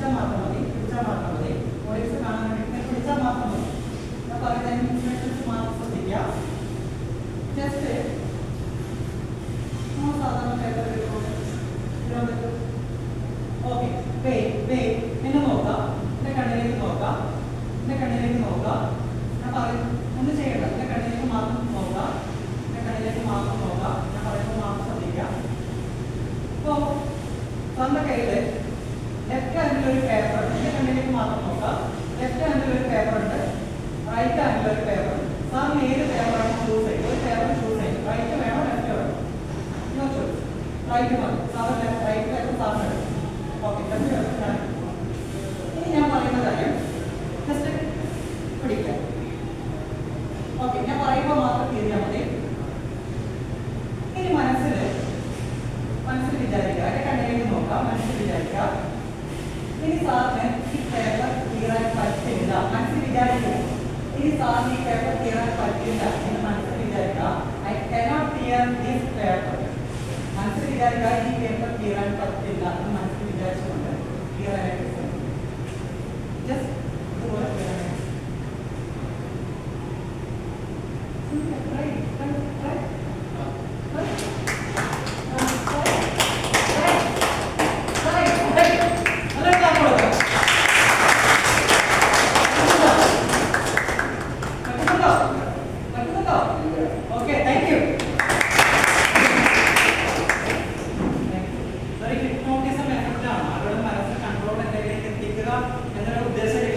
പിടിച്ചാൽ മാത്രം മതി. ഓഡിയൻസ് കാണാൻ വേണ്ടി പിടിച്ചാൽ മാത്രം മതി. ഞാൻ പറയുന്ന ഇൻസ്ട്രക്ഷൻസ് മാത്രം ശ്രദ്ധിക്കുക. ജസ്റ്റ് സാധാരണ പേപ്പർ ഓക്കെ. എന്നെ നോക്കാം, എന്റെ കണ്ണിലേക്ക് നോക്കാം. ഞാൻ പറയും ഒന്നും ചെയ്യണ്ട. എന്റെ കണ്ണിലേക്ക് മാത്രം നോക്കാം. ഞാൻ പറയുന്നത് മാത്രം ശ്രദ്ധിക്കാം. ഇപ്പോ സാറിന്റെ കയ്യില് ലെഫ്റ്റ് ഹാൻഡിൽ ഒരു പേപ്പർ, എന്റെ കണ്ണിലേക്ക് മാത്രം നോക്കാം. ലെഫ്റ്റ് ഹാൻഡിൽ ഒരു പേപ്പർ ഉണ്ട്, റൈറ്റ് ഹാൻഡിൽ ഒരു പേപ്പർ ഉണ്ട്. സാറിന് ഏത് പേപ്പറാണ് ചൂസ് ചെയ്യും? ഒരു പേപ്പർ ചൂസ് ചെയ്യും. റൈറ്റ് വേണോ ലെഫ്റ്റ് വേണോ? റൈറ്റ് മതി. സാറിന് റൈറ്റ് പേപ്പർ സാറിന് എടുക്കും. ഓക്കെ, ലെഫ്റ്റ് പേപ്പർ ഞാൻ. ഇനി ഞാൻ പറയുന്ന കാര്യം ജസ്റ്റ് പിടിക്കാം. ഓക്കെ, ഞാൻ പറയുമ്പോൾ മാത്രം തിരിഞ്ഞാൽ മതി. ഇനി മനസ്സിൽ വിചാരിക്കുക, എന്റെ കണ്ണിലേക്ക് നോക്കാം, മനസ്സിൽ വിചാരിക്കുക. ഇനി സാറിന് ഈ പേപ്പർ കീറാൻ പറ്റില്ല. മനസ്സിൽ വിചാരിക്കുക, ഇനി സാറിന് ഈ പേപ്പർ കീറാൻ പറ്റില്ല എന്ന് മനസ്സിൽ വിചാരിക്കുക. I cannot tear this paper. മനസ്സിൽ വിചാരിക്കുക, ഈ പേപ്പർ കീറാൻ പറ്റില്ല എന്ന് മനസ്സിൽ വിചാരിച്ചുകൊണ്ട് കീറാനായിട്ട് ജസ്റ്റ് ഇതുപോലെ കീറാനായിട്ട് എന്നൊരു ഉദ്ദേശം